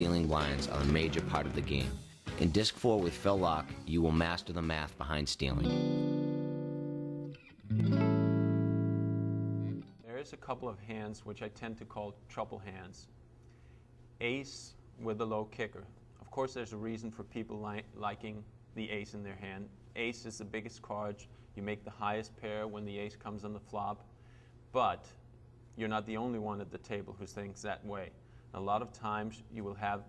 stealing blinds are a major part of the game. In Disc 4 with Phil Locke, you will master the math behind stealing. There is a couple of hands which I tend to call trouble hands. Ace with a low kicker. Of course, there's a reason for people liking the ace in their hand. Ace is the biggest card. You make the highest pair when the ace comes on the flop. But you're not the only one at the table who thinks that way. A lot of times you will have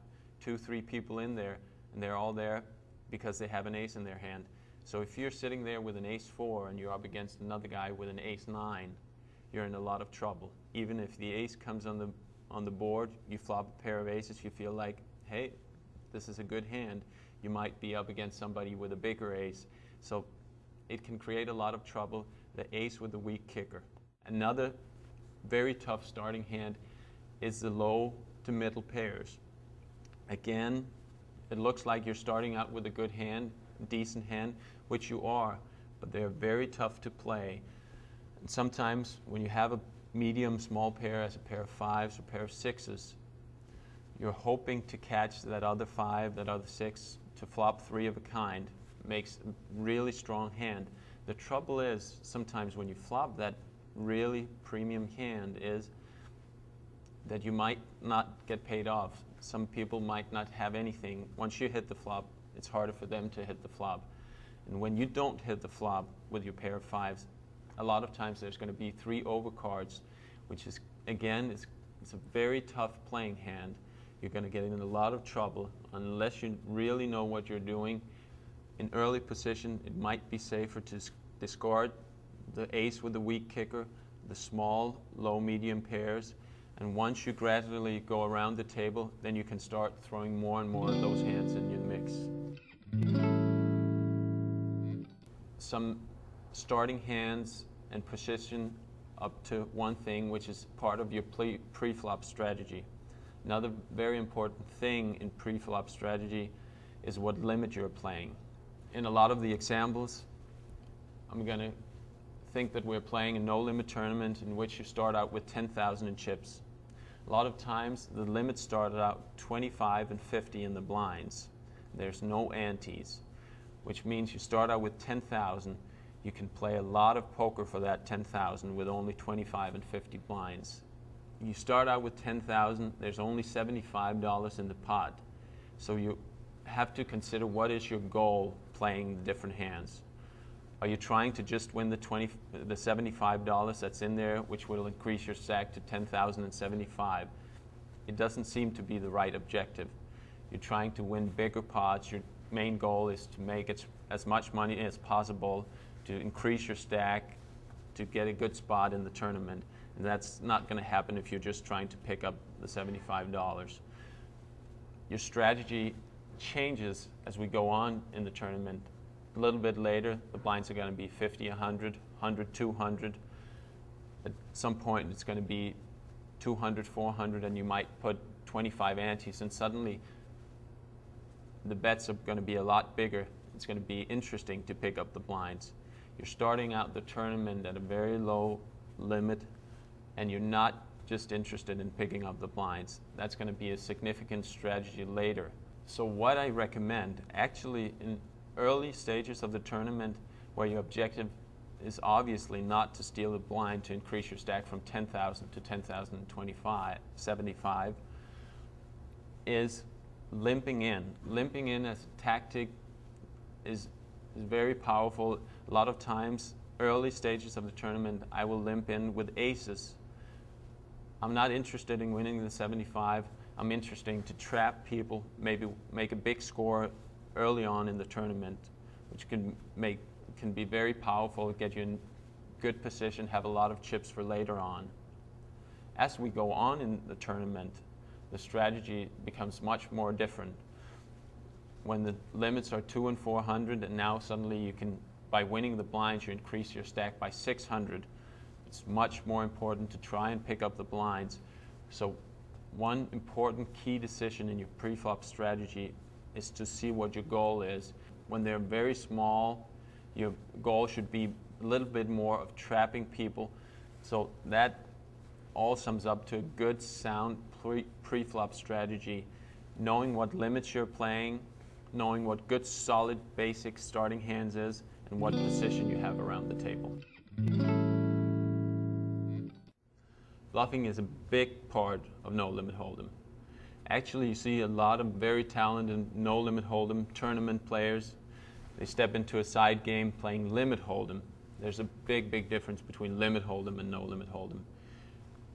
2-3 people in there, and they're all there because they have an ace in their hand. So if you're sitting there with an ace-4 and you're up against another guy with an ace-9, you're in a lot of trouble. Even if the ace comes on the board, you flop a pair of aces, you feel like, hey, this is a good hand. You might be up against somebody with a bigger ace. So it can create a lot of trouble, the ace with the weak kicker. Another very tough starting hand is the low to middle pairs. Again, it looks like you're starting out with a good hand, decent hand, which you are, but they're very tough to play. And sometimes when you have a medium small pair as a pair of 5s or pair of 6s, you're hoping to catch that other 5, that other 6 to flop 3 of a kind. Makes a really strong hand. The trouble is sometimes when you flop that really premium hand is that you might not get paid off. Some people might not have anything. Once you hit the flop, it's harder for them to hit the flop. And when you don't hit the flop with your pair of 5s, a lot of times there's going to be 3 overcards, which is, again, it's a very tough playing hand. You're going to get in a lot of trouble unless you really know what you're doing. In early position, it might be safer to discard the ace with the weak kicker, the small, low, medium pairs, and once you gradually go around the table, then you can start throwing more and more of those hands in your mix. Some starting hands and position up to one thing, which is part of your pre-flop strategy. Another very important thing in pre-flop strategy is what limit you're playing. In a lot of the examples, I'm going to think that we're playing a no-limit tournament in which you start out with 10,000 in chips. A lot of times the limit started out 25 and 50 in the blinds. There's no antes, which means you start out with 10,000. You can play a lot of poker for that 10,000 with only 25 and 50 blinds. You start out with 10,000, there's only $75 in the pot. So you have to consider what is your goal playing the different hands. Are you trying to just win the $75 that's in there, which will increase your stack to 10,075? It doesn't seem to be the right objective. You're trying to win bigger pots. Your main goal is to make as much money as possible, to increase your stack, to get a good spot in the tournament. And that's not going to happen if you're just trying to pick up the $75. Your strategy changes as we go on in the tournament. A little bit later, the blinds are going to be 50, 100, 100, 200. At some point, it's going to be 200, 400, and you might put 25 antes, and suddenly the bets are going to be a lot bigger. It's going to be interesting to pick up the blinds. You're starting out the tournament at a very low limit, and you're not just interested in picking up the blinds. That's going to be a significant strategy later. So what I recommend, actually in early stages of the tournament, where your objective is obviously not to steal the blind to increase your stack from 10,000 to 10,075, is limping in. Limping in as a tactic is very powerful. A lot of times, early stages of the tournament, I will limp in with aces. I'm not interested in winning the 75. I'm interested to trap people, maybe make a big score early on in the tournament, which can be very powerful, get you in good position, have a lot of chips for later on. As we go on in the tournament, the strategy becomes much more different. When the limits are 200 and 400, and now suddenly you can, by winning the blinds, you increase your stack by 600. It's much more important to try and pick up the blinds. So one important key decision in your pre-flop strategy is to see what your goal is. When they're very small, your goal should be a little bit more of trapping people. So that all sums up to a good, sound pre-flop strategy knowing what limits you're playing, knowing what good, solid, basic starting hands is, and what position you have around the table. Bluffing is a big part of No Limit Hold'em. Actually, you see a lot of very talented No Limit Hold'em tournament players. They step into a side game playing Limit Hold'em. There's a big, big difference between Limit Hold'em and No Limit Hold'em.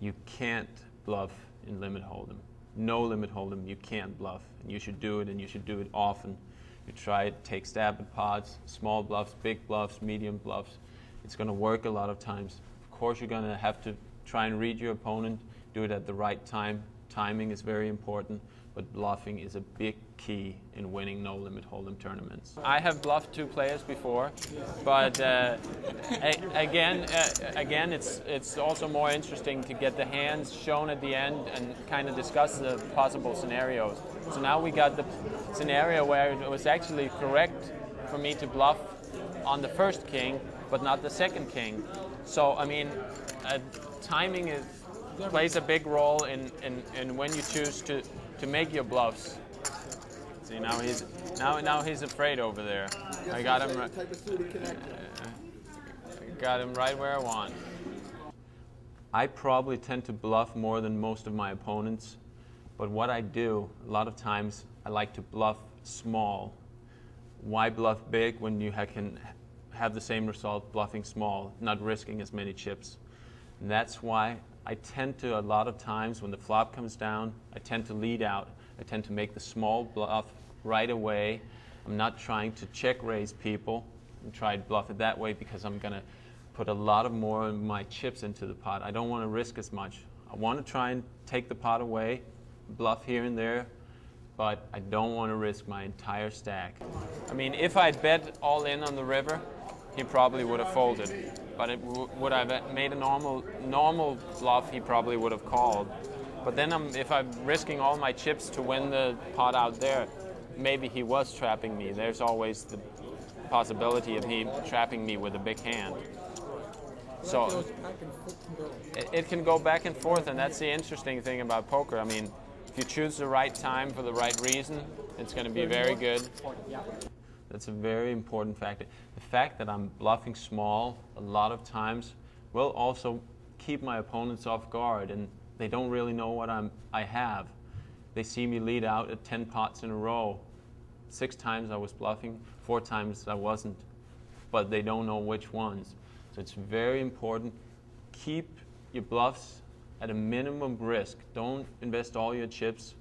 You can't bluff in Limit Hold'em. No Limit Hold'em, you can't bluff. And you should do it, and you should do it often. You try it, take stab at pots, small bluffs, big bluffs, medium bluffs. It's going to work a lot of times. Of course, you're going to have to try and read your opponent, do it at the right time. Timing is very important, but bluffing is a big key in winning No Limit Hold'em tournaments. I have bluffed 2 players before, but again, it's also more interesting to get the hands shown at the end and kind of discuss the possible scenarios. So now we got the scenario where it was actually correct for me to bluff on the first king, but not the second king. So I mean, timing plays a big role in when you choose to make your bluffs. See, now he's afraid over there. I got him right where I want. I probably tend to bluff more than most of my opponents, but what I do a lot of times, I like to bluff small. Why bluff big when you can have the same result bluffing small, not risking as many chips? And that's why I tend to, a lot of times when the flop comes down, I tend to lead out. I tend to make the small bluff right away. I'm not trying to check raise people and try to bluff it that way because I'm going to put a lot more of my chips into the pot. I don't want to risk as much. I want to try and take the pot away, bluff here and there, but I don't want to risk my entire stack. I mean, if I'd bet all in on the river, he probably would have folded. But would I have made a normal bluff, he probably would have called. But then if I'm risking all my chips to win the pot out there, maybe he was trapping me. There's always the possibility of him trapping me with a big hand. So it can go back and forth, and that's the interesting thing about poker. I mean, if you choose the right time for the right reason, it's going to be very good. That's a very important factor. The fact that I'm bluffing small a lot of times will also keep my opponents off guard, and they don't really know what I have. They see me lead out at 10 pots in a row. 6 times I was bluffing, 4 times I wasn't, but they don't know which ones. So it's very important. Keep your bluffs at a minimum risk. Don't invest all your chips.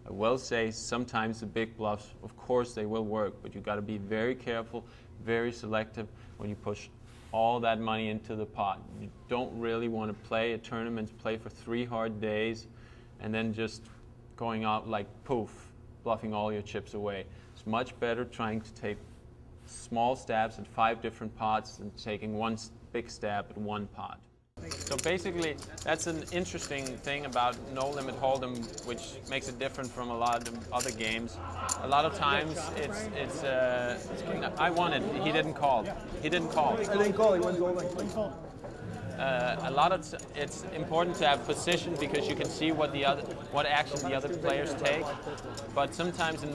I will say sometimes the big bluffs, of course they will work, but you've got to be very careful, very selective when you push all that money into the pot. You don't really want to play a tournament, play for 3 hard days, and then just going out like poof, bluffing all your chips away. It's much better trying to take small stabs at 5 different pots than taking one big stab at 1 pot. So basically, that's an interesting thing about No Limit Hold'em, which makes it different from a lot of other games. A lot of times, I won it. He didn't call. He didn't call. I didn't call. He went gold. It's important to have position because you can see what action the other players take. But sometimes in